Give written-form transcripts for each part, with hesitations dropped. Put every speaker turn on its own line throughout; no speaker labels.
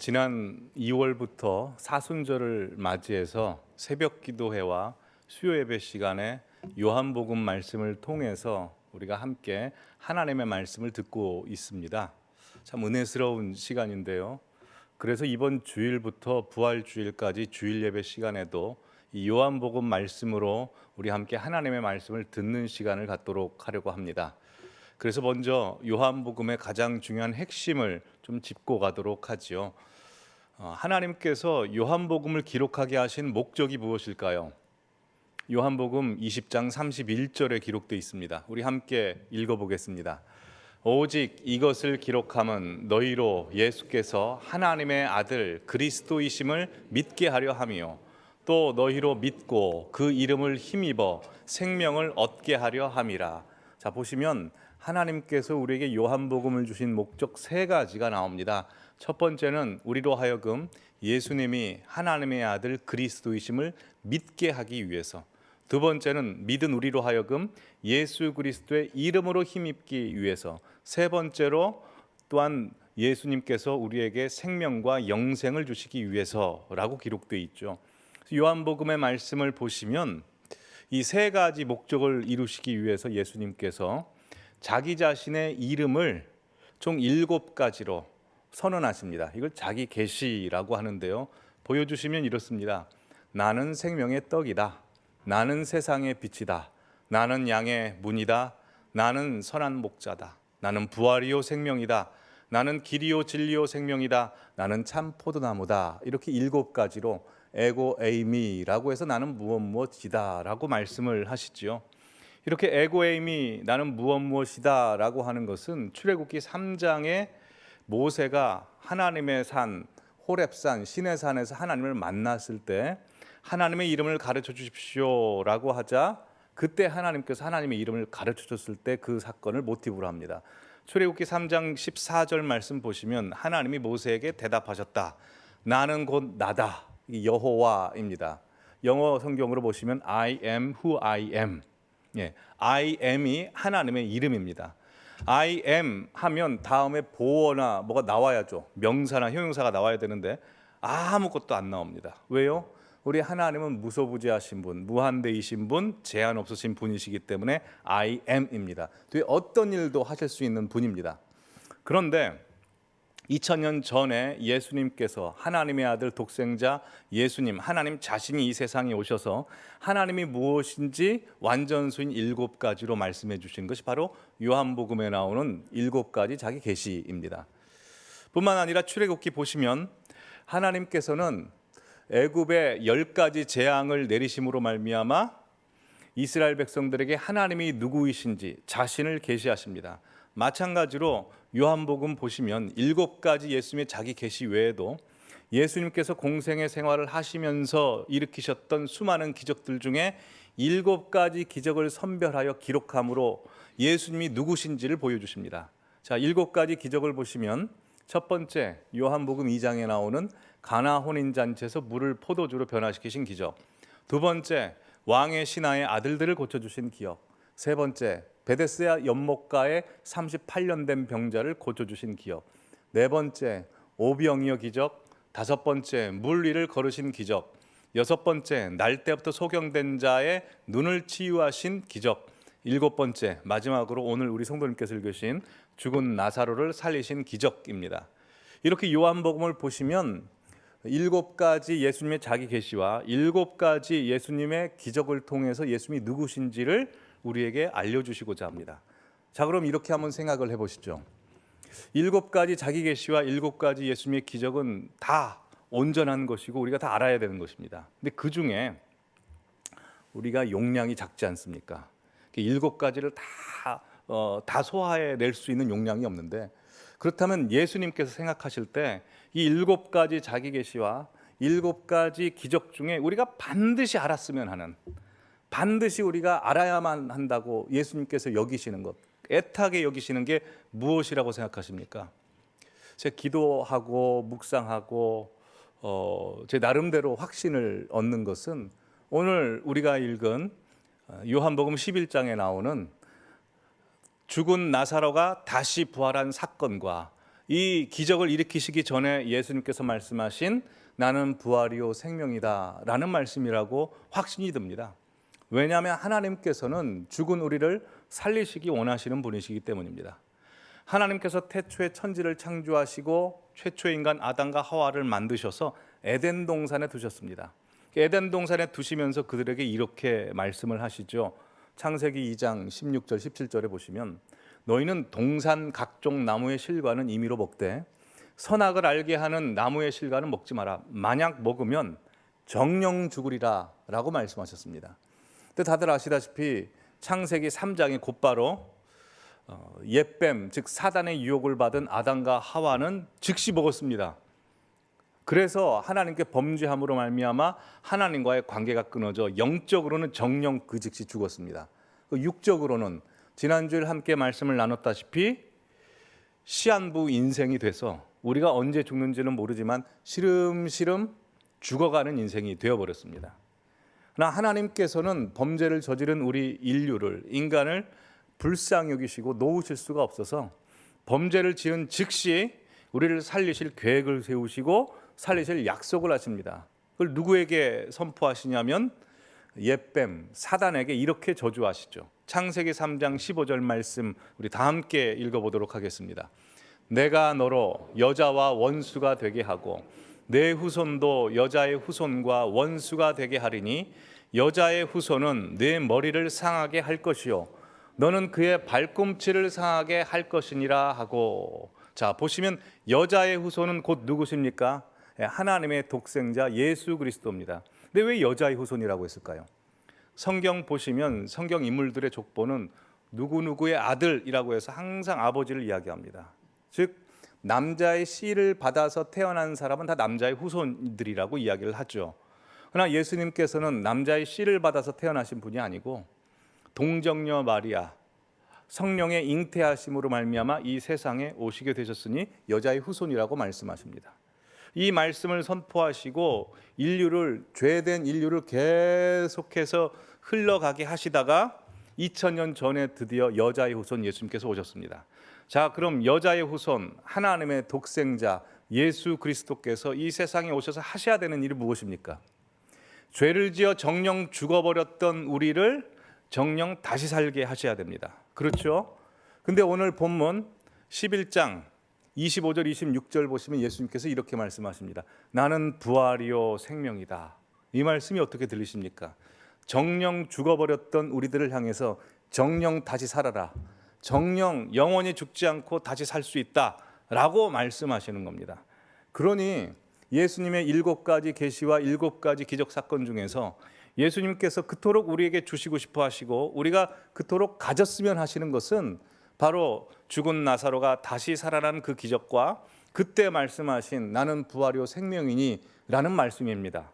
지난 2월부터 사순절을 맞이해서 새벽 기도회와 수요 예배 시간에 요한복음 말씀을 통해서 우리가 함께 하나님의 말씀을 듣고 있습니다. 참 은혜스러운 시간인데요. 그래서 이번 주일부터 부활주일까지 주일 예배 시간에도 이 요한복음 말씀으로 우리 함께 하나님의 말씀을 듣는 시간을 갖도록 하려고 합니다. 그래서 먼저 요한복음의 가장 중요한 핵심을 좀 짚고 가도록 하지요. 하나님께서 요한복음을 기록하게 하신 목적이 무엇일까요? 요한복음 20장 31절에 기록되어 있습니다. 우리 함께 읽어보겠습니다. 오직 이것을 기록함은 너희로 예수께서 하나님의 아들 그리스도이심을 믿게 하려 함이요 또 너희로 믿고 그 이름을 힘입어 생명을 얻게 하려 함이라. 자, 보시면 하나님께서 우리에게 요한복음을 주신 목적 세 가지가 나옵니다. 첫 번째는 우리로 하여금 예수님이 하나님의 아들 그리스도이심을 믿게 하기 위해서, 두 번째는 믿은 우리로 하여금 예수 그리스도의 이름으로 힘입기 위해서, 세 번째로 또한 예수님께서 우리에게 생명과 영생을 주시기 위해서라고 기록되어 있죠. 요한복음의 말씀을 보시면 이 세 가지 목적을 이루시기 위해서 예수님께서 자기 자신의 이름을 총 7가지로 선언하십니다. 이걸 자기 계시라고 하는데요. 보여주시면 이렇습니다. 나는 생명의 떡이다. 나는 세상의 빛이다. 나는 양의 문이다. 나는 선한 목자다. 나는 부활이요 생명이다. 나는 길이요 진리요 생명이다. 나는 참 포도나무다. 이렇게 7가지로 에고 에이미라고 해서 나는 무엇이다 라고 말씀을 하시지요. 이렇게 에고 에이미 나는 무엇이다 라고 하는 것은 출애굽기 3장에 모세가 하나님의 산 호렙산 시내산에서 하나님을 만났을 때 하나님의 이름을 가르쳐 주십시오 라고 하자 그때 하나님께서 하나님의 이름을 가르쳐 줬을 때 그 사건을 모티브로 합니다. 출애굽기 3장 14절 말씀 보시면 하나님이 모세에게 대답하셨다. 나는 곧 나다. 여호와입니다. 영어 성경으로 보시면 I am who I am. I am이 하나님의 이름입니다. I am 하면 다음에 보어나 뭐가 나와야죠. 명사나 형용사가 나와야 되는데 아무것도 안 나옵니다. 왜요? 우리 하나님은 무소부재하신 분, 무한대이신 분, 제한 없으신 분이시기 때문에 I am입니다. 뒤에 어떤 일도 하실 수 있는 분입니다. 그런데 2000년 전에 예수님께서 하나님의 아들 독생자 예수님, 하나님 자신이 이 세상에 오셔서 하나님이 무엇인지 완전수인 7가지로 말씀해 주신 것이 바로 요한복음에 나오는 7가지 자기 계시입니다. 뿐만 아니라 출애굽기 보시면 하나님께서는 애굽에 10가지 재앙을 내리심으로 말미암아 이스라엘 백성들에게 하나님이 누구이신지 자신을 계시하십니다. 마찬가지로 요한복음 보시면 7가지 예수님의 자기 계시 외에도 예수님께서 공생의 생활을 하시면서 일으키셨던 수많은 기적들 중에 7가지 기적을 선별하여 기록함으로 예수님이 누구신지를 보여주십니다. 자, 7가지 기적을 보시면 첫 번째 요한복음 2장에 나오는 가나 혼인잔치에서 물을 포도주로 변화시키신 기적, 두 번째 왕의 신하의 아들들을 고쳐주신 기억, 세 번째 베데스다 연못가에 38년 된 병자를 고쳐주신 기억, 네 번째 오병이어 기적, 다섯 번째 물 위를 걸으신 기적, 여섯 번째 날 때부터 소경된 자의 눈을 치유하신 기적, 일곱 번째 마지막으로 오늘 우리 성도님께서 읽으신 죽은 나사로를 살리신 기적입니다. 이렇게 요한복음을 보시면 7가지 예수님의 자기 계시와 7가지 예수님의 기적을 통해서 예수님이 누구신지를 우리에게 알려주시고자 합니다. 자, 그럼 이렇게 한번 생각을 해보시죠. 7가지 자기 계시와 7가지 예수님의 기적은 다 온전한 것이고 우리가 다 알아야 되는 것입니다. 근데 그 중에 우리가 용량이 작지 않습니까? 7가지를 다 소화해낼 수 있는 용량이 없는데, 그렇다면 예수님께서 생각하실 때 이 7가지 자기 계시와 7가지 기적 중에 우리가 반드시 알았으면 하는, 반드시 우리가 알아야만 한다고 예수님께서 여기시는 것, 애타게 여기시는 게 무엇이라고 생각하십니까? 제가 기도하고 묵상하고 제 나름대로 확신을 얻는 것은 오늘 우리가 읽은 요한복음 11장에 나오는 죽은 나사로가 다시 부활한 사건과 이 기적을 일으키시기 전에 예수님께서 말씀하신 나는 부활이요 생명이다 라는 말씀이라고 확신이 듭니다. 왜냐하면 하나님께서는 죽은 우리를 살리시기 원하시는 분이시기 때문입니다. 하나님께서 태초에 천지를 창조하시고 최초의 인간 아담과 하와를 만드셔서 에덴 동산에 두셨습니다. 에덴 동산에 두시면서 그들에게 이렇게 말씀을 하시죠. 창세기 2장 16절 17절에 보시면 너희는 동산 각종 나무의 실과는 임의로 먹되 선악을 알게 하는 나무의 실과는 먹지 마라. 만약 먹으면 정령 죽으리라 라고 말씀하셨습니다. 근데 다들 아시다시피 창세기 3장에 곧바로 옛뱀 즉 사단의 유혹을 받은 아담과 하와는 즉시 먹었습니다. 그래서 하나님께 범죄함으로 말미암아 하나님과의 관계가 끊어져 영적으로는 정령 그 즉시 죽었습니다. 육적으로는 지난주에 함께 말씀을 나눴다시피 시한부 인생이 돼서 우리가 언제 죽는지는 모르지만 시름시름 죽어가는 인생이 되어버렸습니다. 그러나 하나님께서는 범죄를 저지른 우리 인류를 인간을 불쌍히 여기시고 놓으실 수가 없어서 범죄를 지은 즉시 우리를 살리실 계획을 세우시고 살리실 약속을 하십니다. 그걸 누구에게 선포하시냐면 옛뱀 사단에게 이렇게 저주하시죠. 창세기 3장 15절 말씀 우리 다 함께 읽어보도록 하겠습니다. 내가 너로 여자와 원수가 되게 하고 내 후손도 여자의 후손과 원수가 되게 하리니 여자의 후손은 내 머리를 상하게 할 것이요 너는 그의 발꿈치를 상하게 할 것이니라 하고. 자, 보시면 여자의 후손은 곧 누구십니까? 하나님의 독생자 예수 그리스도입니다. 근데 왜 여자의 후손이라고 했을까요? 성경 보시면 성경 인물들의 족보는 누구누구의 아들이라고 해서 항상 아버지를 이야기합니다. 즉 남자의 씨를 받아서 태어난 사람은 다 남자의 후손들이라고 이야기를 하죠. 그러나 예수님께서는 남자의 씨를 받아서 태어나신 분이 아니고 동정녀 마리아 성령의 잉태하심으로 말미암아 이 세상에 오시게 되셨으니 여자의 후손이라고 말씀하십니다. 이 말씀을 선포하시고 인류를 죄된 인류를 계속해서 흘러가게 하시다가 2000년 전에 드디어 여자의 후손 예수님께서 오셨습니다. 자, 그럼 여자의 후손 하나님의 독생자 예수 그리스도께서 이 세상에 오셔서 하셔야 되는 일이 무엇입니까? 죄를 지어 정령 죽어버렸던 우리를 정령 다시 살게 하셔야 됩니다. 그렇죠? 근데 오늘 본문 11장 25절 26절 보시면 예수님께서 이렇게 말씀하십니다. 나는 부활이요 생명이다. 이 말씀이 어떻게 들리십니까? 정령 죽어버렸던 우리들을 향해서 정령 다시 살아라. 정령 영원히 죽지 않고 다시 살 수 있다라고 말씀하시는 겁니다. 그러니 예수님의 7가지 계시와 7가지 기적 사건 중에서 예수님께서 그토록 우리에게 주시고 싶어 하시고 우리가 그토록 가졌으면 하시는 것은 바로 죽은 나사로가 다시 살아난 그 기적과 그때 말씀하신 나는 부활이요 생명이니 라는 말씀입니다.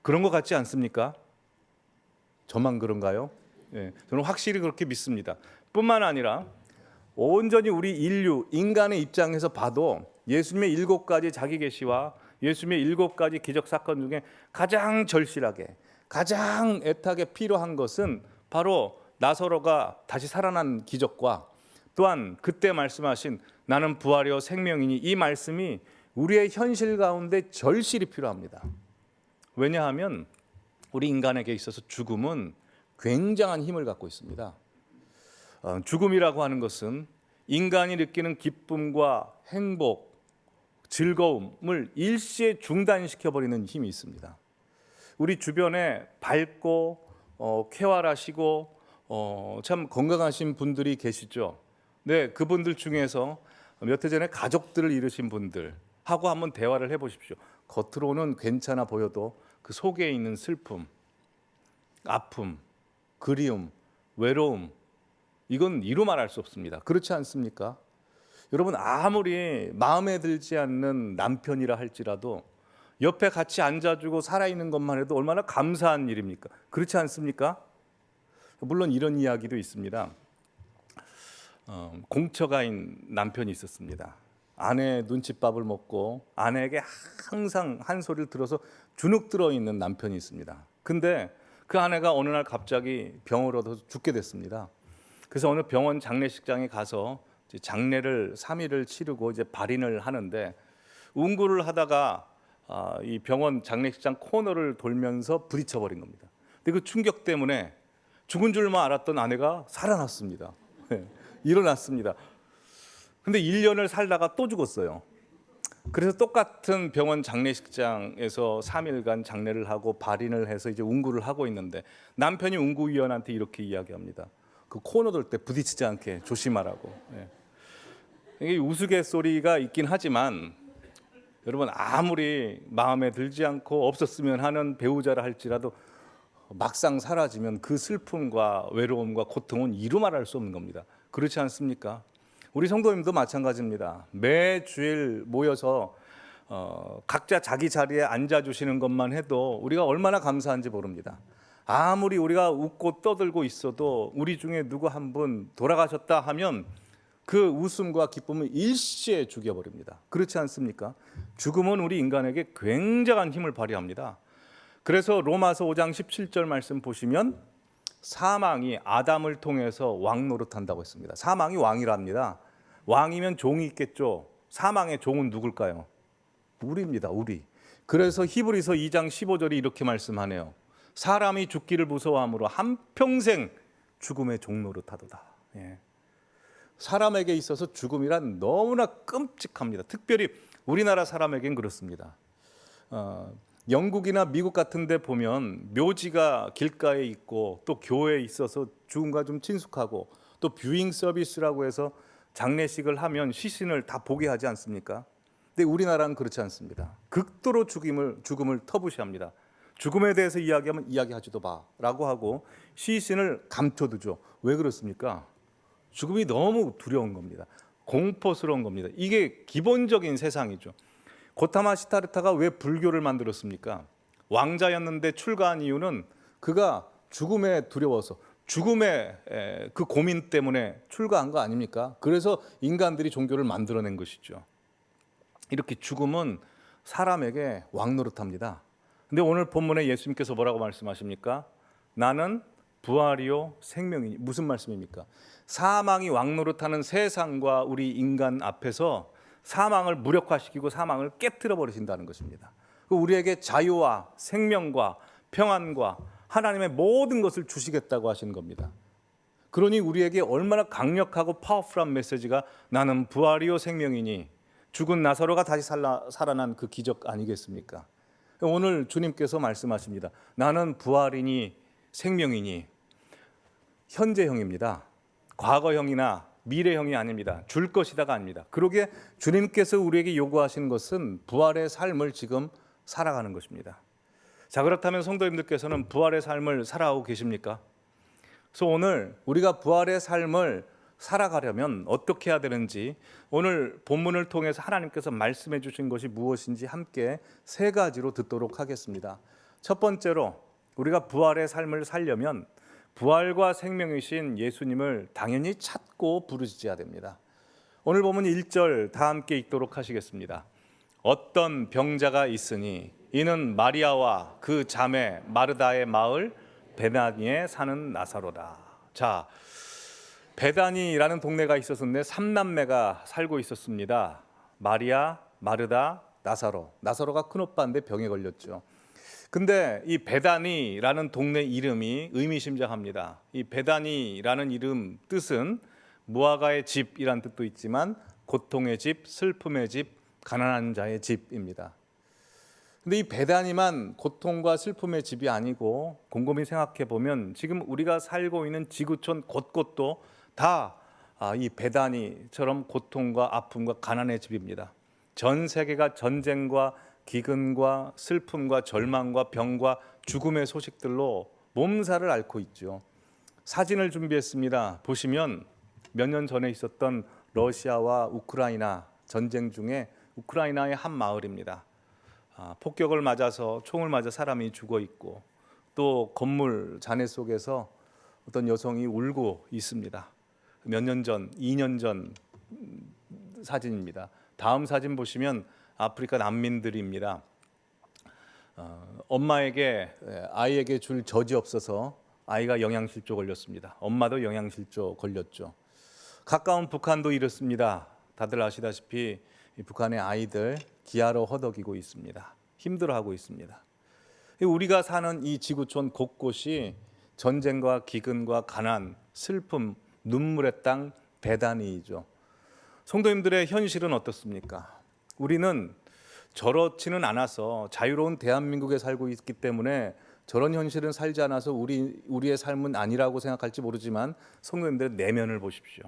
그런 것 같지 않습니까? 저만 그런가요? 네, 저는 확실히 그렇게 믿습니다. 뿐만 아니라 온전히 우리 인류, 인간의 입장에서 봐도 예수님의 7가지 자기 계시와 예수님의 7가지 기적 사건 중에 가장 절실하게 가장 애타게 필요한 것은 바로 나사로가 다시 살아난 기적과 또한 그때 말씀하신 나는 부활이요 생명이니 이 말씀이 우리의 현실 가운데 절실히 필요합니다. 왜냐하면 우리 인간에게 있어서 죽음은 굉장한 힘을 갖고 있습니다. 죽음이라고 하는 것은 인간이 느끼는 기쁨과 행복, 즐거움을 일시에 중단시켜버리는 힘이 있습니다. 우리 주변에 밝고 쾌활하시고 참 건강하신 분들이 계시죠. 네, 그분들 중에서 몇 해 전에 가족들을 잃으신 분들하고 한번 대화를 해보십시오. 겉으로는 괜찮아 보여도 그 속에 있는 슬픔, 아픔, 그리움, 외로움 이건 이루 말할 수 없습니다. 그렇지 않습니까? 여러분 아무리 마음에 들지 않는 남편이라 할지라도 옆에 같이 앉아주고 살아있는 것만 해도 얼마나 감사한 일입니까? 그렇지 않습니까? 물론 이런 이야기도 있습니다. 공처가인 남편이 있었습니다. 아내 눈칫밥을 먹고 아내에게 항상 한 소리를 들어서 주눅 들어있는 남편이 있습니다. 근데 그 아내가 어느 날 갑자기 병을 얻어서 죽게 됐습니다. 그래서 어느 병원 장례식장에 가서 이제 장례를 3일을 치르고 이제 발인을 하는데 운구를 하다가 이 병원 장례식장 코너를 돌면서 부딪혀 버린 겁니다. 근데 그 충격 때문에 죽은 줄만 알았던 아내가 살아났습니다. 일어났습니다. 근데 1년을 살다가 또 죽었어요. 그래서 똑같은 병원 장례식장에서 3일간 장례를 하고 발인을 해서 이제 운구를 하고 있는데 남편이 운구위원한테 이렇게 이야기합니다. 그 코너 돌 때 부딪히지 않게 조심하라고. 이게 우스갯소리가 있긴 하지만 여러분 아무리 마음에 들지 않고 없었으면 하는 배우자라 할지라도 막상 사라지면 그 슬픔과 외로움과 고통은 이루 말할 수 없는 겁니다. 그렇지 않습니까? 우리 성도님도 마찬가지입니다. 매 주일 모여서 각자 자기 자리에 앉아주시는 것만 해도 우리가 얼마나 감사한지 모릅니다. 아무리 우리가 웃고 떠들고 있어도 우리 중에 누구 한 분 돌아가셨다 하면 그 웃음과 기쁨을 일시에 죽여버립니다. 그렇지 않습니까? 죽음은 우리 인간에게 굉장한 힘을 발휘합니다. 그래서 로마서 5장 17절 말씀 보시면 사망이 아담을 통해서 왕 노릇한다고 했습니다. 사망이 왕이랍니다. 왕이면 종이 있겠죠. 사망의 종은 누굴까요? 우리입니다. 우리. 그래서 히브리서 2장 15절이 이렇게 말씀하네요. 사람이 죽기를 무서워함으로 한평생 죽음의 종 노릇하도다. 사람에게 있어서 죽음이란 너무나 끔찍합니다. 특별히 우리나라 사람에겐 그렇습니다. 영국이나 미국 같은 데 보면 묘지가 길가에 있고 또 교회에 있어서 죽음과 좀 친숙하고 또 뷰잉 서비스라고 해서 장례식을 하면 시신을 다 보게 하지 않습니까? 근데 우리나라는 그렇지 않습니다. 극도로 죽음을 터부시합니다. 죽음에 대해서 이야기하면 이야기하지도 마라고 하고 시신을 감춰두죠. 왜 그렇습니까? 죽음이 너무 두려운 겁니다. 공포스러운 겁니다. 이게 기본적인 세상이죠. 고타마 시타르타가 왜 불교를 만들었습니까? 왕자였는데 출가한 이유는 그가 죽음에 두려워서 죽음의 그 고민 때문에 출가한 거 아닙니까? 그래서 인간들이 종교를 만들어낸 것이죠. 이렇게 죽음은 사람에게 왕노릇합니다. 근데 오늘 본문에 예수님께서 뭐라고 말씀하십니까? 나는 부활이요 생명이니. 무슨 말씀입니까? 사망이 왕노릇하는 세상과 우리 인간 앞에서 사망을 무력화시키고 사망을 깨트려 버리신다는 것입니다. 우리에게 자유와 생명과 평안과 하나님의 모든 것을 주시겠다고 하시는 겁니다. 그러니 우리에게 얼마나 강력하고 파워풀한 메시지가 나는 부활이요 생명이니 죽은 나사로가 다시 살아난 그 기적 아니겠습니까? 오늘 주님께서 말씀하십니다. 나는 부활이니 생명이니. 현재형입니다. 과거형이나 미래형이 아닙니다. 줄 것이다가 아닙니다. 그러기에 주님께서 우리에게 요구하시는 것은 부활의 삶을 지금 살아가는 것입니다. 자, 그렇다면 성도님들께서는 부활의 삶을 살아가고 계십니까? 그래서 오늘 우리가 부활의 삶을 살아가려면 어떻게 해야 되는지 오늘 본문을 통해서 하나님께서 말씀해 주신 것이 무엇인지 함께 세 가지로 듣도록 하겠습니다. 첫 번째로 우리가 부활의 삶을 살려면 부활과 생명이신 예수님을 당연히 찾고 부르짖어야 됩니다. 오늘 보면 1절 다 함께 읽도록 하시겠습니다. 어떤 병자가 있으니 이는 마리아와 그 자매 마르다의 마을 베다니에 사는 나사로다. 자, 베다니라는 동네가 있었는데 3남매가 살고 있었습니다. 마리아, 마르다, 나사로. 나사로가 큰오빠인데 병에 걸렸죠. 근데 이 베다니라는 동네 이름이 의미심장합니다. 이 베다니라는 이름 뜻은 무화과의 집이란 뜻도 있지만 고통의 집, 슬픔의 집, 가난한 자의 집입니다. 근데 이 베다니만 고통과 슬픔의 집이 아니고 곰곰이 생각해 보면 지금 우리가 살고 있는 지구촌 곳곳도 다 이 베다니처럼 고통과 아픔과 가난의 집입니다. 전 세계가 전쟁과 기근과 슬픔과 절망과 병과 죽음의 소식들로 몸살을 앓고 있죠. 사진을 준비했습니다. 보시면 몇 년 전에 있었던 러시아와 우크라이나 전쟁 중에 우크라이나의 한 마을입니다. 폭격을 맞아서 총을 맞아 사람이 죽어 있고 또 건물 잔해 속에서 어떤 여성이 울고 있습니다. 몇 년 전, 2년 전 사진입니다. 다음 사진 보시면 아프리카 난민들입니다. 엄마에게 아이에게 줄 젖이 없어서 아이가 영양실조 걸렸습니다. 엄마도 영양실조 걸렸죠. 가까운 북한도 이렇습니다. 다들 아시다시피 이 북한의 아이들 기아로 허덕이고 있습니다. 힘들어하고 있습니다. 우리가 사는 이 지구촌 곳곳이 전쟁과 기근과 가난, 슬픔, 눈물의 땅 베다니이죠. 성도님들의 현실은 어떻습니까? 우리는 저렇지는 않아서 자유로운 대한민국에 살고 있기 때문에 저런 현실은 살지 않아서 우리의 삶은 아니라고 생각할지 모르지만 성도님들의 내면을 보십시오.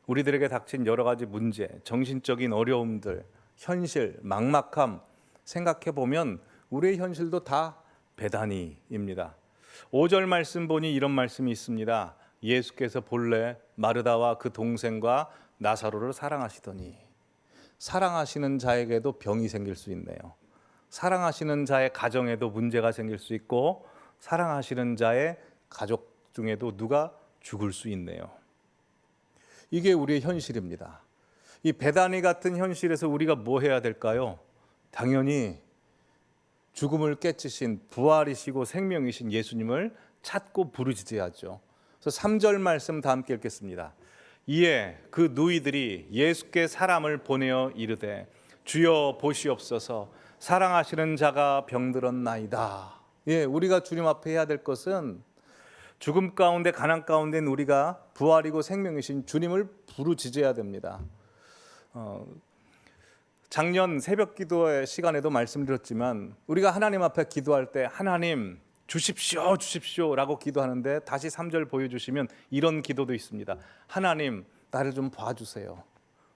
우리들에게 닥친 여러 가지 문제, 정신적인 어려움들, 현실, 막막함 생각해 보면 우리의 현실도 다 베다니입니다. 5절 말씀 보니 이런 말씀이 있습니다. 예수께서 본래 마르다와 그 동생과 나사로를 사랑하시더니. 사랑하시는 자에게도 병이 생길 수 있네요. 사랑하시는 자의 가정에도 문제가 생길 수 있고 사랑하시는 자의 가족 중에도 누가 죽을 수 있네요. 이게 우리의 현실입니다. 이 베다니 같은 현실에서 우리가 뭐 해야 될까요? 당연히 죽음을 깨치신 부활이시고 생명이신 예수님을 찾고 부르짖어야죠. 그래서 3절 말씀 다 함께 읽겠습니다. 이에 그 누이들이 예수께 사람을 보내어 이르되 주여 보시옵소서 사랑하시는 자가 병들었나이다. 예, 우리가 주님 앞에 해야 될 것은 죽음 가운데 가난 가운데는 우리가 부활이고 생명이신 주님을 부르짖어야 됩니다. 작년 새벽 기도의 시간에도 말씀드렸지만 우리가 하나님 앞에 기도할 때 하나님 주십시오 주십시오 라고 기도하는데 다시 3절 보여주시면 이런 기도도 있습니다. 하나님 나를 좀 봐주세요.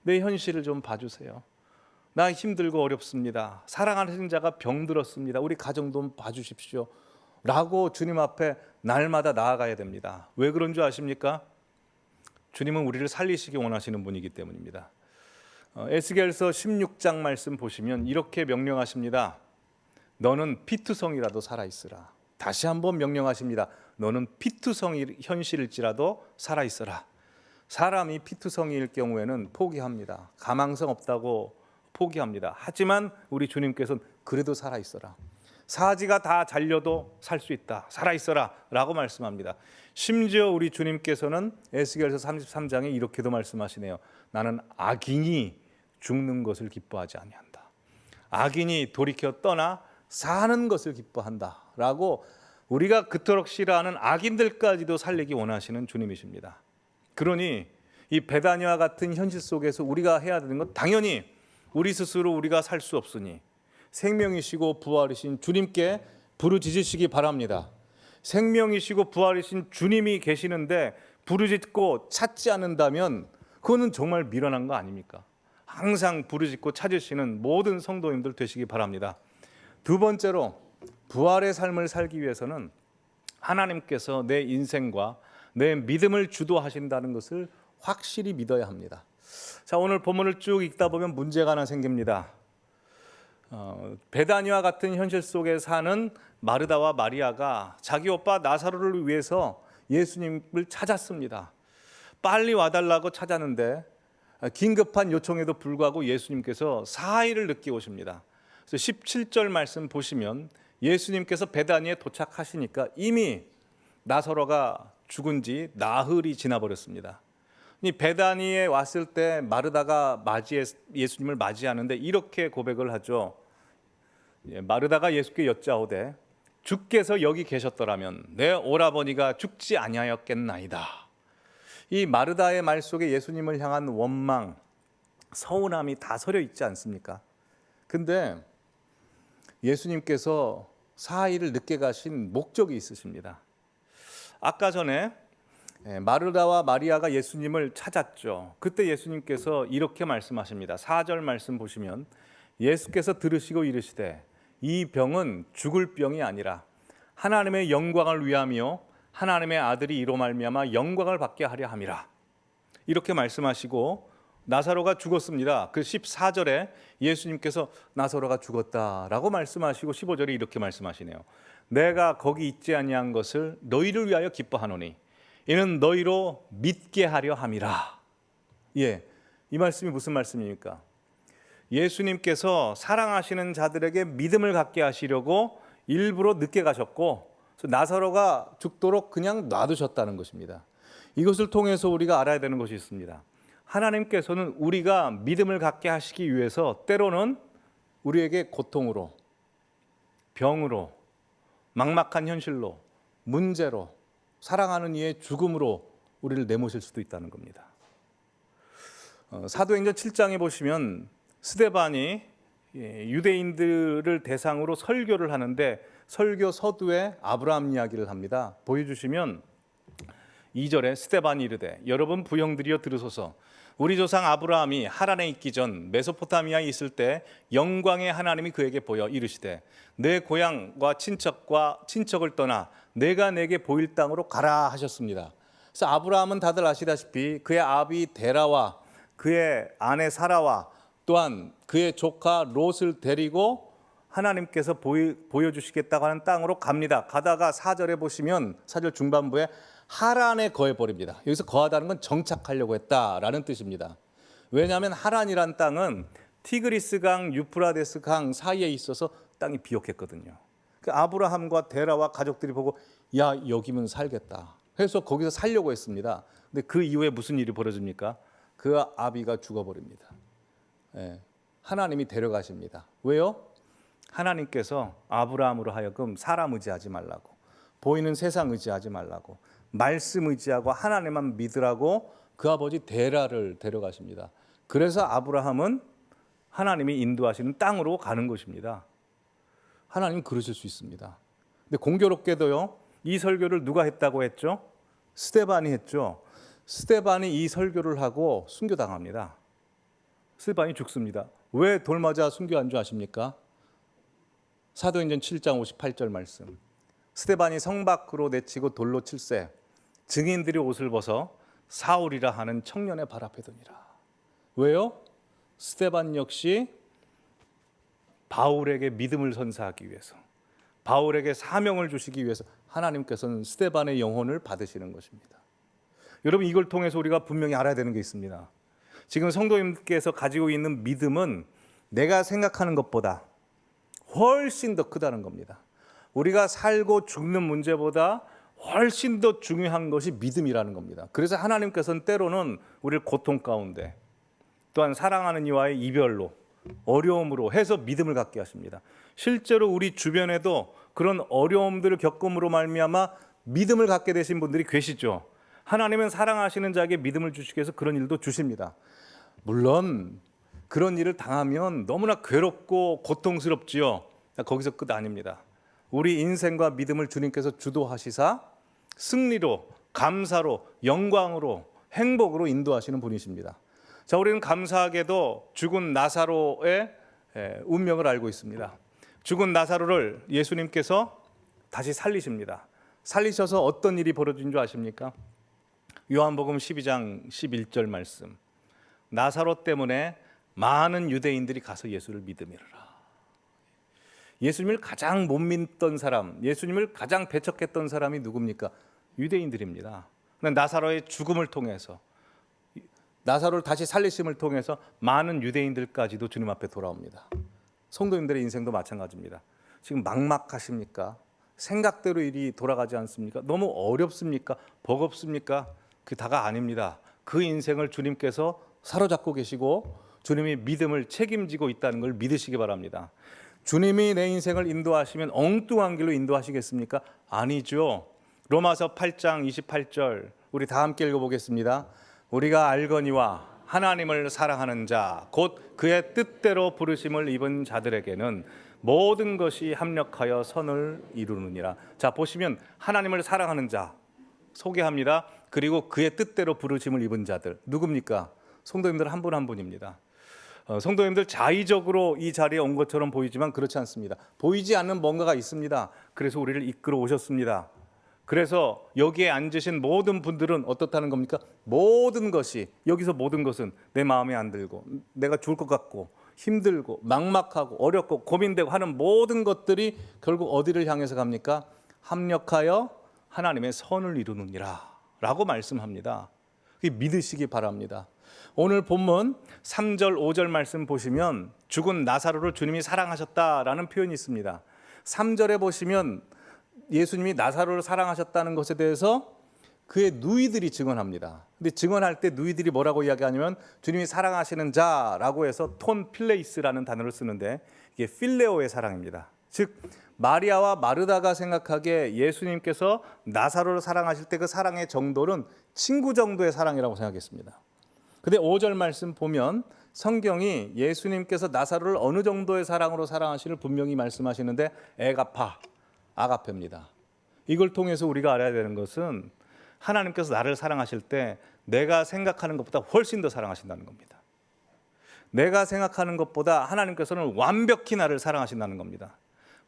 내 현실을 좀 봐주세요. 나 힘들고 어렵습니다. 사랑하는 자가 병들었습니다. 우리 가정 좀 봐주십시오 라고 주님 앞에 날마다 나아가야 됩니다. 왜 그런 줄 아십니까? 주님은 우리를 살리시기 원하시는 분이기 때문입니다. 에스겔서 16장 말씀 보시면 이렇게 명령하십니다. 너는 피투성이라도 살아있으라. 다시 한번 명령하십니다. 너는 피투성이 현실일지라도 살아있어라. 사람이 피투성이일 경우에는 포기합니다. 가망성 없다고 포기합니다. 하지만 우리 주님께서는 그래도 살아있어라. 사지가 다 잘려도 살 수 있다. 살아있어라 라고 말씀합니다. 심지어 우리 주님께서는 에스겔서 33장에 이렇게도 말씀하시네요. 나는 악인이 죽는 것을 기뻐하지 아니한다. 악인이 돌이켜 떠나 사는 것을 기뻐한다 라고 우리가 그토록 싫어하는 악인들까지도 살리기 원하시는 주님이십니다. 그러니 이 베다니와 같은 현실 속에서 우리가 해야 되는 건 당연히 우리 스스로 우리가 살 수 없으니 생명이시고 부활이신 주님께 부르짖으시기 바랍니다. 생명이시고 부활이신 주님이 계시는데 부르짖고 찾지 않는다면 그거는 정말 미련한 거 아닙니까? 항상 부르짖고 찾으시는 모든 성도님들 되시기 바랍니다. 두 번째로 부활의 삶을 살기 위해서는 하나님께서 내 인생과 내 믿음을 주도하신다는 것을 확실히 믿어야 합니다. 자, 오늘 본문을 쭉 읽다 보면 문제가 하나 생깁니다. 베다니와 같은 현실 속에 사는 마르다와 마리아가 자기 오빠 나사로를 위해서 예수님을 찾았습니다. 빨리 와달라고 찾았는데 긴급한 요청에도 불구하고 예수님께서 사흘을 늦게 오십니다. 그래서 17절 말씀 보시면 예수님께서 베다니에 도착하시니까 이미 나사로가 죽은 지 나흘이 지나버렸습니다. 이 베다니에 왔을 때 마르다가 예수님을 맞이하는데 이렇게 고백을 하죠. 마르다가 예수께 여짜오되 주께서 여기 계셨더라면 내 오라버니가 죽지 아니하였겠나이다. 이 마르다의 말 속에 예수님을 향한 원망, 서운함이 다 서려 있지 않습니까? 근데 예수님께서 사흘을 늦게 가신 목적이 있으십니다. 아까 전에 마르다와 마리아가 예수님을 찾았죠. 그때 예수님께서 이렇게 말씀하십니다. 4절 말씀 보시면 예수께서 들으시고 이르시되 이 병은 죽을 병이 아니라 하나님의 영광을 위하며 하나님의 아들이 이로 말미암아 영광을 받게 하려 함이라. 이렇게 말씀하시고 나사로가 죽었습니다. 그 14절에 예수님께서 나사로가 죽었다라고 말씀하시고 15절에 이렇게 말씀하시네요. 내가 거기 있지 아니한 것을 너희를 위하여 기뻐하노니 이는 너희로 믿게 하려 함이라. 예, 이 말씀이 무슨 말씀입니까? 예수님께서 사랑하시는 자들에게 믿음을 갖게 하시려고 일부러 늦게 가셨고 나사로가 죽도록 그냥 놔두셨다는 것입니다. 이것을 통해서 우리가 알아야 되는 것이 있습니다. 하나님께서는 우리가 믿음을 갖게 하시기 위해서 때로는 우리에게 고통으로, 병으로, 막막한 현실로, 문제로, 사랑하는 이의 죽음으로 우리를 내모실 수도 있다는 겁니다. 사도행전 7장에 보시면 스데반이 유대인들을 대상으로 설교를 하는데 설교 서두에 아브라함 이야기를 합니다. 보여주시면 2절에 스데반이 이르되 여러분 부형들이여 들으소서 우리 조상 아브라함이 하란에 있기 전 메소포타미아에 있을 때 영광의 하나님이 그에게 보여 이르시되 내 고향과 친척을 떠나 내가 내게 보일 땅으로 가라 하셨습니다. 그래서 아브라함은 다들 아시다시피 그의 아비 데라와 그의 아내 사라와 또한 그의 조카 롯을 데리고 하나님께서 보여주시겠다고 하는 땅으로 갑니다. 가다가 4절에 보시면 4절 중반부에 하란에 거해버립니다. 여기서 거하다는 건 정착하려고 했다라는 뜻입니다. 왜냐하면 하란이란 땅은 티그리스 강, 유프라데스 강 사이에 있어서 땅이 비옥했거든요. 아브라함과 데라와 가족들이 보고 야 여기면 살겠다 해서 거기서 살려고 했습니다. 근데 그 이후에 무슨 일이 벌어집니까? 그 아비가 죽어버립니다. 하나님이 데려가십니다. 왜요? 하나님께서 아브라함으로 하여금 사람 의지하지 말라고, 보이는 세상 의지하지 말라고, 말씀 의지하고 하나님만 믿으라고 그 아버지 데라를 데려가십니다. 그래서 아브라함은 하나님이 인도하시는 땅으로 가는 것입니다. 하나님 그러실 수 있습니다. 근데 공교롭게도요, 이 설교를 누가 했다고 했죠? 스데반이 했죠. 스데반이 이 설교를 하고 순교당합니다. 스데반이 죽습니다. 왜 돌 맞아 순교한 줄 아십니까? 사도행전 7장 58절 말씀. 스데반이 성 밖으로 내치고 돌로 칠세 증인들이 옷을 벗어 사울이라 하는 청년의 발 앞에 두니라. 왜요? 스데반 역시 바울에게 믿음을 선사하기 위해서, 바울에게 사명을 주시기 위해서 하나님께서는 스데반의 영혼을 받으시는 것입니다. 여러분 이걸 통해서 우리가 분명히 알아야 되는 게 있습니다. 지금 성도님께서 가지고 있는 믿음은 내가 생각하는 것보다 훨씬 더 크다는 겁니다. 우리가 살고 죽는 문제보다 훨씬 더 중요한 것이 믿음이라는 겁니다. 그래서 하나님께서는 때로는 우리를 고통 가운데 또한 사랑하는 이와의 이별로 어려움으로 해서 믿음을 갖게 하십니다. 실제로 우리 주변에도 그런 어려움들을 겪음으로 말미암아 믿음을 갖게 되신 분들이 계시죠. 하나님은 사랑하시는 자에게 믿음을 주시기 위해서 그런 일도 주십니다. 물론 그런 일을 당하면 너무나 괴롭고 고통스럽지요. 거기서 끝 아닙니다. 우리 인생과 믿음을 주님께서 주도하시사 승리로, 감사로, 영광으로, 행복으로 인도하시는 분이십니다. 자, 우리는 감사하게도 죽은 나사로의 운명을 알고 있습니다. 죽은 나사로를 예수님께서 다시 살리십니다. 살리셔서 어떤 일이 벌어진 줄 아십니까? 요한복음 12장 11절 말씀. 나사로 때문에 많은 유대인들이 가서 예수를 믿음이라. 예수님을 가장 못 믿던 사람, 예수님을 가장 배척했던 사람이 누굽니까? 유대인들입니다. 나사로의 죽음을 통해서, 나사로를 다시 살리심을 통해서 많은 유대인들까지도 주님 앞에 돌아옵니다. 성도님들의 인생도 마찬가지입니다. 지금 막막하십니까? 생각대로 일이 돌아가지 않습니까? 너무 어렵습니까? 버겁습니까? 그게 다가 아닙니다. 그 인생을 주님께서 사로잡고 계시고 주님이 믿음을 책임지고 있다는 걸 믿으시기 바랍니다. 주님이 내 인생을 인도하시면 엉뚱한 길로 인도하시겠습니까? 아니죠. 로마서 8장 28절 우리 다 함께 읽어보겠습니다. 우리가 알거니와 하나님을 사랑하는 자 곧 그의 뜻대로 부르심을 입은 자들에게는 모든 것이 합력하여 선을 이루느니라. 자, 보시면 하나님을 사랑하는 자 소개합니다. 그리고 그의 뜻대로 부르심을 입은 자들 누굽니까? 성도님들 한 분 한 분입니다. 성도님들 자의적으로 이 자리에 온 것처럼 보이지만 그렇지 않습니다. 보이지 않는 뭔가가 있습니다. 그래서 우리를 이끌어 오셨습니다. 그래서 여기에 앉으신 모든 분들은 어떻다는 겁니까? 모든 것이, 여기서 모든 것은 내 마음에 안 들고 내가 죽을 것 같고 힘들고 막막하고 어렵고 고민되고 하는 모든 것들이 결국 어디를 향해서 갑니까? 합력하여 하나님의 선을 이루느니라 라고 말씀합니다. 믿으시기 바랍니다. 오늘 본문 3절 5절 말씀 보시면 죽은 나사로를 주님이 사랑하셨다라는 표현이 있습니다. 3절에 보시면 예수님이 나사로를 사랑하셨다는 것에 대해서 그의 누이들이 증언합니다. 근데 증언할 때 누이들이 뭐라고 이야기하냐면 주님이 사랑하시는 자라고 해서 톤 필레이스라는 단어를 쓰는데 이게 필레오의 사랑입니다. 즉 마리아와 마르다가 생각하기에 예수님께서 나사로를 사랑하실 때 그 사랑의 정도는 친구 정도의 사랑이라고 생각했습니다. 근데 5절 말씀 보면 성경이 예수님께서 나사로를 어느 정도의 사랑으로 사랑하시를 분명히 말씀하시는데 아가페입니다. 이걸 통해서 우리가 알아야 되는 것은 하나님께서 나를 사랑하실 때 내가 생각하는 것보다 훨씬 더 사랑하신다는 겁니다. 내가 생각하는 것보다 하나님께서는 완벽히 나를 사랑하신다는 겁니다.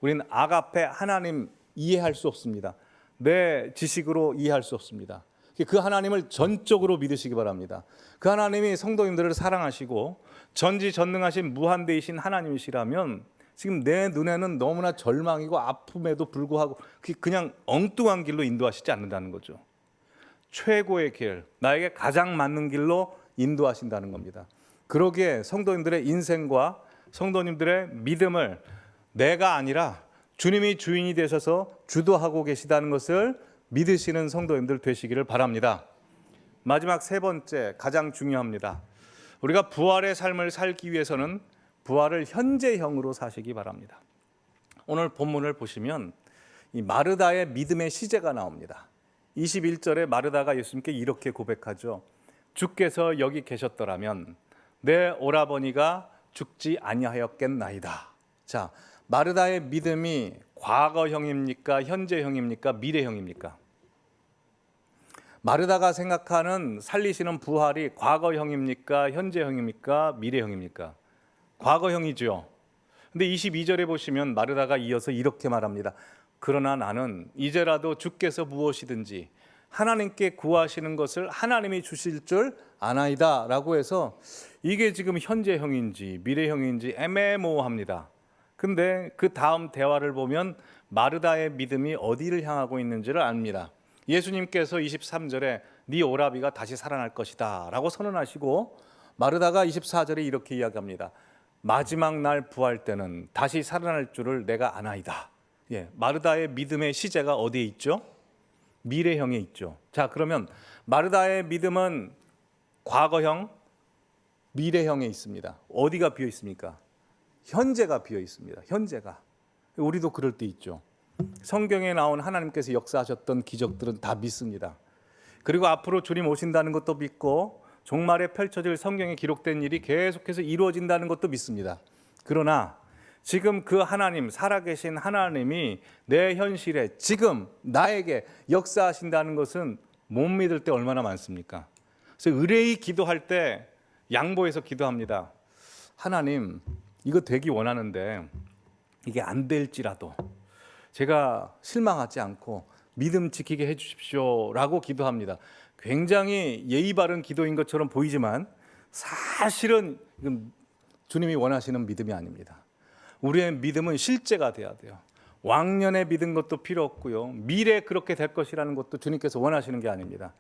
우리는 아가페 하나님 이해할 수 없습니다. 내 지식으로 이해할 수 없습니다. 그 하나님을 전적으로 믿으시기 바랍니다. 그 하나님이 성도님들을 사랑하시고 전지전능하신 무한대이신 하나님이시라면 지금 내 눈에는 너무나 절망이고 아픔에도 불구하고 그냥 엉뚱한 길로 인도하시지 않는다는 거죠. 최고의 길, 나에게 가장 맞는 길로 인도하신다는 겁니다. 그러기에 성도님들의 인생과 성도님들의 믿음을 내가 아니라 주님이 주인이 되셔서 주도하고 계시다는 것을 믿으시는 성도님들 되시기를 바랍니다. 마지막 세 번째, 가장 중요합니다. 우리가 부활의 삶을 살기 위해서는 부활을 현재형으로 사시기 바랍니다. 오늘 본문을 보시면 이 마르다의 믿음의 시제가 나옵니다. 21절에 마르다가 예수님께 이렇게 고백하죠. 주께서 여기 계셨더라면 내 오라버니가 죽지 아니하였겠나이다. 자, 마르다의 믿음이 과거형입니까? 현재형입니까? 미래형입니까? 마르다가 생각하는 살리시는 부활이 과거형입니까? 현재형입니까? 미래형입니까? 과거형이죠. 근데 22절에 보시면 마르다가 이어서 이렇게 말합니다. 그러나 나는 이제라도 주께서 무엇이든지 하나님께 구하시는 것을 하나님이 주실 줄 아나이다 라고 해서 이게 지금 현재형인지 미래형인지 애매모호합니다. 근데 그 다음 대화를 보면 마르다의 믿음이 어디를 향하고 있는지를 압니다. 예수님께서 23절에 네 오라비가 다시 살아날 것이다 라고 선언하시고 마르다가 24절에 이렇게 이야기합니다. 마지막 날 부활 때는 다시 살아날 줄을 내가 아나이다. 마르다의 믿음의 시제가 어디에 있죠? 미래형에 있죠. 자, 그러면 마르다의 믿음은 과거형, 미래형에 있습니다. 어디가 비어 있습니까? 현재가 비어 있습니다. 현재가. 우리도 그럴 때 있죠. 성경에 나온 하나님께서 역사하셨던 기적들은 다 믿습니다. 그리고 앞으로 주님 오신다는 것도 믿고 종말에 펼쳐질 성경에 기록된 일이 계속해서 이루어진다는 것도 믿습니다. 그러나 지금 그 하나님, 살아계신 하나님이 내 현실에 지금 나에게 역사하신다는 것은 못 믿을 때 얼마나 많습니까? 그래서 의뢰의 기도할 때 양보해서 기도합니다. 하나님, 이거 되기 원하는데 이게 안 될지라도 제가 실망하지 않고 믿음 지키게 해주십시오 라고 기도합니다. 굉장히 예의 바른 기도인 것처럼 보이지만 사실은 주님이 원하시는 믿음이 아닙니다. 우리의 믿음은 실제가 돼야 돼요. 왕년에 믿은 것도 필요 없고요. 미래에 그렇게 될 것이라는 것도 주님께서 원하시는 게 아닙니다.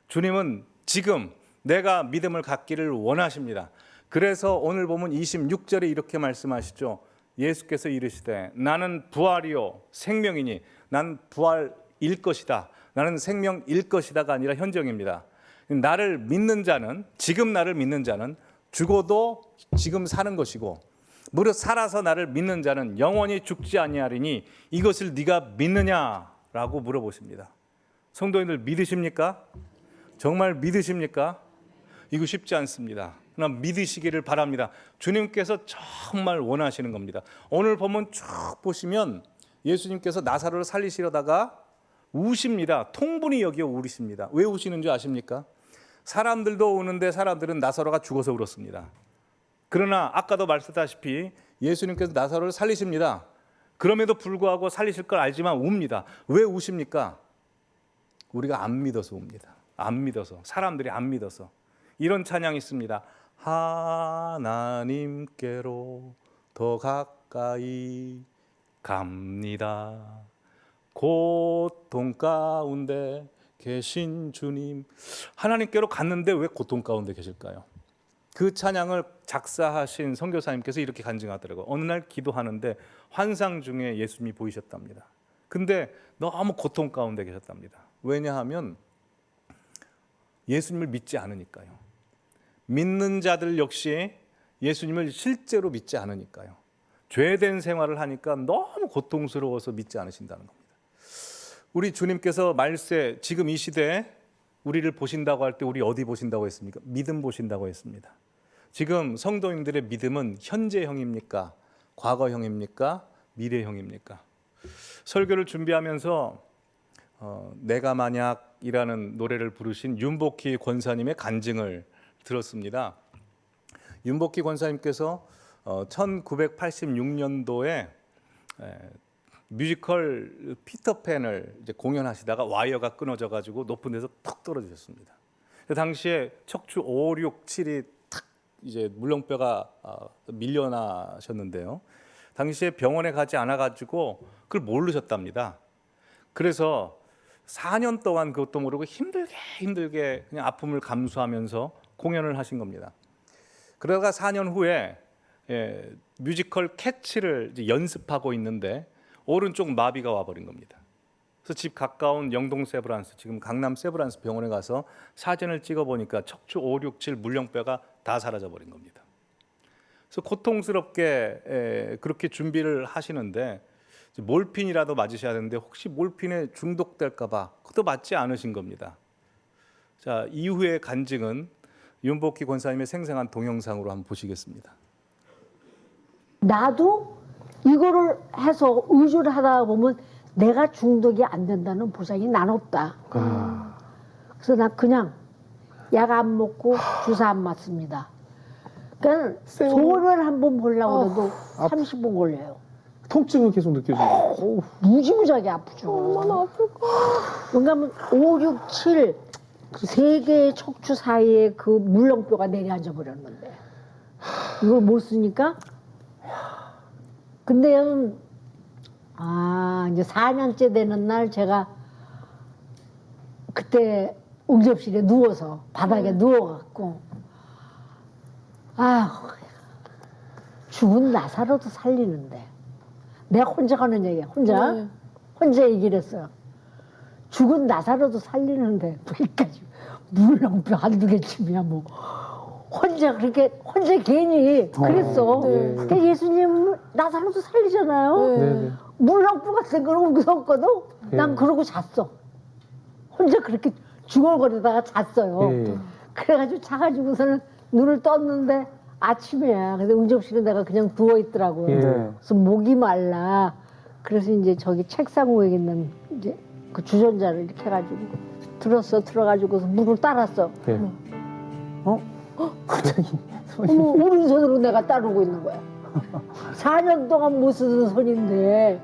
주님은 지금 내가 믿음을 갖기를 원하십니다. 그래서 오늘 보면 26절에 이렇게 말씀하시죠. 예수께서 이르시되 나는 부활이요 생명이니 난 부활일 것이다. 나는 생명일 것이다가 아니라 현정입니다. 나를 믿는 자는 지금 나를 믿는 자는 죽어도 지금 사는 것이고 무릇 살아서 나를 믿는 자는 영원히 죽지 아니하리니 이것을 네가 믿느냐라고 물어보십니다. 성도님들 믿으십니까? 정말 믿으십니까? 이거 쉽지 않습니다. 그러나 믿으시기를 바랍니다. 주님께서 정말 원하시는 겁니다. 오늘 보면 쭉 보시면 예수님께서 나사로를 살리시려다가 우십니다. 통분히 여기어 울으십니다. 왜 우시는 줄 아십니까? 사람들도 우는데 사람들은 나사로가 죽어서 울었습니다. 그러나 아까도 말씀드렸다시피 예수님께서 나사로를 살리십니다. 그럼에도 불구하고 살리실 걸 알지만 웁니다. 왜 우십니까? 우리가 안 믿어서 웁니다. 안 믿어서, 사람들이 안 믿어서. 이런 찬양이 있습니다. 하나님께로 더 가까이 갑니다. 고통 가운데 계신 주님. 하나님께로 갔는데 왜 고통 가운데 계실까요? 그 찬양을 작사하신 선교사님께서 이렇게 간증하더라고요. 어느 날 기도하는데 환상 중에 예수님이 보이셨답니다. 근데 너무 고통 가운데 계셨답니다. 왜냐하면 예수님을 믿지 않으니까요. 믿는 자들 역시 예수님을 실제로 믿지 않으니까요. 죄된 생활을 하니까 너무 고통스러워서 믿지 않으신다는 겁니다. 우리 주님께서 말세 지금 이 시대에 우리를 보신다고 할 때 우리 어디 보신다고 했습니까? 믿음 보신다고 했습니다. 지금 성도님들의 믿음은 현재형입니까? 과거형입니까? 미래형입니까? 설교를 준비하면서 내가 만약이라는 노래를 부르신 윤복희 권사님의 간증을 들었습니다. 윤복희 권사님께서 1986년도에 뮤지컬 피터팬을 이제 공연하시다가 와이어가 끊어져 가지고 높은 데서 턱 떨어지셨습니다. 그 당시에 척추 5, 6, 7이 탁 이제 물렁뼈가 밀려나셨는데요. 당시에 병원에 가지 않아 가지고 그걸 모르셨답니다. 그래서 4년 동안 그것도 모르고 힘들게 그냥 아픔을 감수하면서 공연을 하신 겁니다. 그러다가 4년 후에 뮤지컬 캐치를 이제 연습하고 있는데 오른쪽 마비가 와버린 겁니다. 그래서 집 가까운 영동 세브란스, 지금 강남 세브란스 병원에 가서 사진을 찍어보니까 척추 5, 6, 7 물렁뼈가 다 사라져버린 겁니다. 그래서 고통스럽게 그렇게 준비를 하시는데 몰핀이라도 맞으셔야 되는데 혹시 몰핀에 중독될까 봐 그것도 맞지 않으신 겁니다. 자, 이후의 간증은 윤복희 권사님의 생생한 동영상으로 한번 보시겠습니다.
나도 이거를 해서 의존을 하다 보면 내가 중독이 안 된다는 보장이 난 없다. 그래서 나 그냥 약 안 먹고 주사 안 맞습니다. 그러니까 소원을 한번 보려고 해도 30분 걸려요.
통증은 계속 느껴지고.
무지무지하게 아프죠.
얼마나 아플까.
그러니까 5, 6, 7 세 개의 척추 사이에 그 물렁뼈가 내려앉아 버렸는데 이걸 못 쓰니까 근데 이제 4년째 되는 날 제가 그때 응접실에 누워서 바닥에 누워갖고 죽은 나사로도 살리는데 내가 혼자 가는 얘기야. 혼자 얘기를 했어요. 죽은 나사로도 살리는데 여기까지 물렁뼈 한두 개쯤이야 뭐 혼자 괜히 그랬어. 그러니까 예수님 나사로도 살리잖아요. 물렁뼈 같은 거는 무섭거든. 난 그러고 잤어. 혼자 그렇게 중얼거리다가 잤어요. 그래가지고 자가지고서는 눈을 떴는데 아침이야. 그래서 응접실에 내가 그냥 누워 있더라고요. 그래서 목이 말라. 그래서 이제 저기 책상 위에 있는 이제 그 주전자를 이렇게 해가지고 들어가지고서 물을 따랐어.
갑자기
오른손으로 내가 따르고 있는 거야. 4년 동안 못 쓰던 손인데,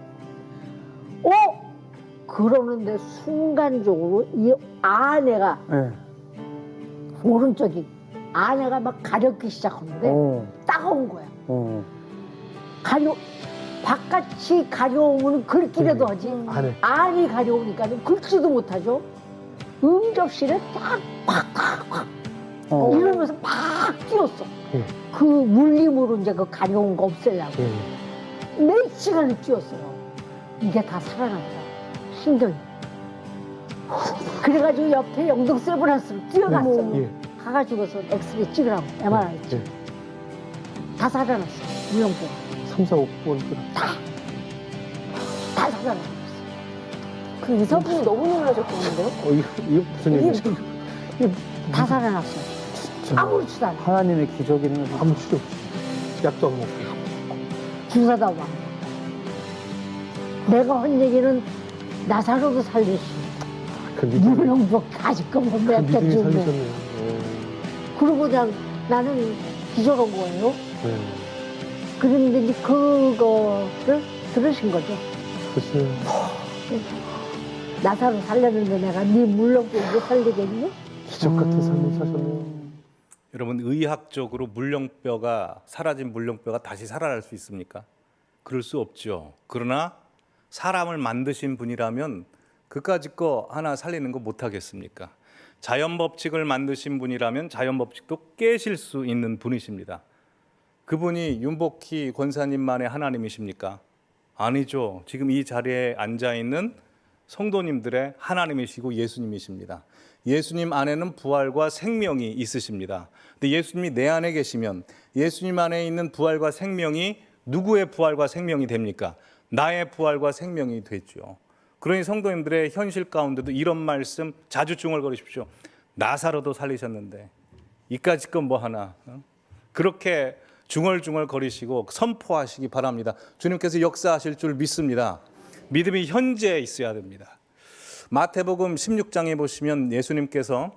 그러는데 순간적으로 이 아내가 오른쪽이 아내가 막 가렵기 시작하는데 따가운 거야. 바깥이 가려우면 긁기라도 하지. 안이 가려우니까는 긁지도 못하죠. 응접실에 팍 이러면서 막 뛰었어. 그 물림으로 이제 그 가려운 거 없애려고. 몇 시간을 뛰었어요. 이게 다 살아났다. 신경이. 그래가지고 옆에 영동 세브란스로 뛰어갔어요. 가가지고서 엑스레이 찍으라고 MRI 찍. 다 살아났어. 물렁뼈.
3, 4, 5번
다 살아났어.
그 의사분이 너무 놀라셨겠는데요?
이거 무슨 얘기야?
다 살아났어. 아무렇지도 않아.
하나님의 기적이는 아무 치료 없이 약도 안 먹고
주사도 안 맞고. 내가 한 얘기는 나사로도 살릴 수
그 믿음이
물렁뼈 가지고 몇
믿음이
개쯤.
살리셨네요.
그러고 그냥 나는 기절한 거예요. 그런데 이제 그거를 들으신 거죠.
글쎄요.
나사로 살렸는데 내가 네 물렁뼈 못 살리겠니?
기적 같은 삶을 사셨네요.
여러분, 의학적으로 물렁뼈가 사라진 물렁뼈가 다시 살아날 수 있습니까? 그럴 수 없죠. 그러나 사람을 만드신 분이라면 그까짓 거 하나 살리는 거 못하겠습니까? 자연 법칙을 만드신 분이라면 자연 법칙도 깨실 수 있는 분이십니다. 그분이 윤복희 권사님만의 하나님이십니까? 아니죠. 지금 이 자리에 앉아 있는 성도님들의 하나님이시고 예수님이십니다. 예수님 안에는 부활과 생명이 있으십니다. 근데 예수님이 내 안에 계시면 예수님 안에 있는 부활과 생명이 누구의 부활과 생명이 됩니까? 나의 부활과 생명이 되죠. 그러니 성도님들의 현실 가운데도 이런 말씀 자주 중얼거리십시오. 나사로도 살리셨는데 이까짓 건 뭐 하나. 그렇게 중얼중얼 거리시고 선포하시기 바랍니다. 주님께서 역사하실 줄 믿습니다. 믿음이 현재에 있어야 됩니다. 마태복음 16장에 보시면 예수님께서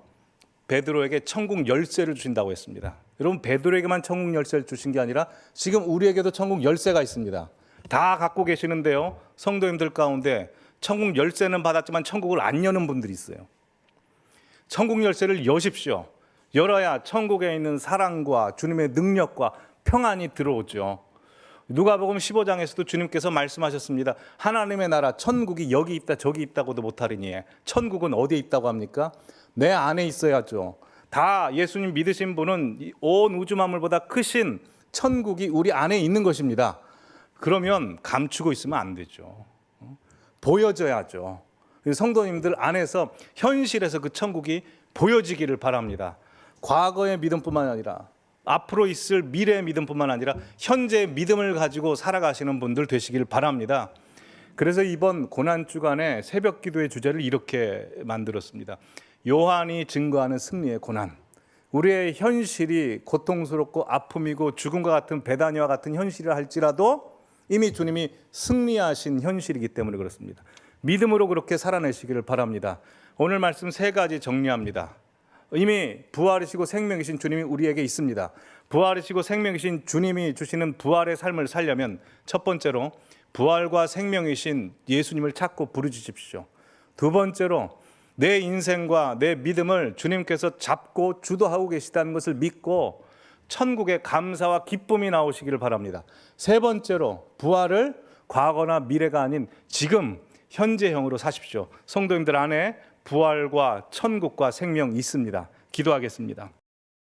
베드로에게 천국 열쇠를 주신다고 했습니다. 여러분, 베드로에게만 천국 열쇠를 주신 게 아니라 지금 우리에게도 천국 열쇠가 있습니다. 다 갖고 계시는데요, 성도님들 가운데 천국 열쇠는 받았지만 천국을 안 여는 분들이 있어요. 천국 열쇠를 여십시오. 열어야 천국에 있는 사랑과 주님의 능력과 평안이 들어오죠. 누가복음 15장에서도 주님께서 말씀하셨습니다. 하나님의 나라 천국이 여기 있다 저기 있다고도 못하리니 천국은 어디에 있다고 합니까? 내 안에 있어야죠. 다 예수님 믿으신 분은 온 우주 만물보다 크신 천국이 우리 안에 있는 것입니다. 그러면 감추고 있으면 안 되죠. 보여져야죠. 성도님들 안에서 현실에서 그 천국이 보여지기를 바랍니다. 과거의 믿음뿐만 아니라 앞으로 있을 미래의 믿음뿐만 아니라 현재의 믿음을 가지고 살아가시는 분들 되시길 바랍니다. 그래서 이번 고난주간에 새벽 기도의 주제를 이렇게 만들었습니다. 요한이 증거하는 승리의 고난. 우리의 현실이 고통스럽고 아픔이고 죽음과 같은 배단위와 같은 현실이라 할지라도 이미 주님이 승리하신 현실이기 때문에 그렇습니다. 믿음으로 그렇게 살아내시기를 바랍니다. 오늘 말씀 세 가지 정리합니다. 이미 부활이시고 생명이신 주님이 우리에게 있습니다. 부활이시고 생명이신 주님이 주시는 부활의 삶을 살려면 첫 번째로 부활과 생명이신 예수님을 찾고 부르짖으십시오. 두 번째로 내 인생과 내 믿음을 주님께서 잡고 주도하고 계시다는 것을 믿고 천국의 감사와 기쁨이 나오시기를 바랍니다. 세 번째로 부활을 과거나 미래가 아닌 지금 현재형으로 사십시오. 성도님들 안에 부활과 천국과 생명이 있습니다. 기도하겠습니다.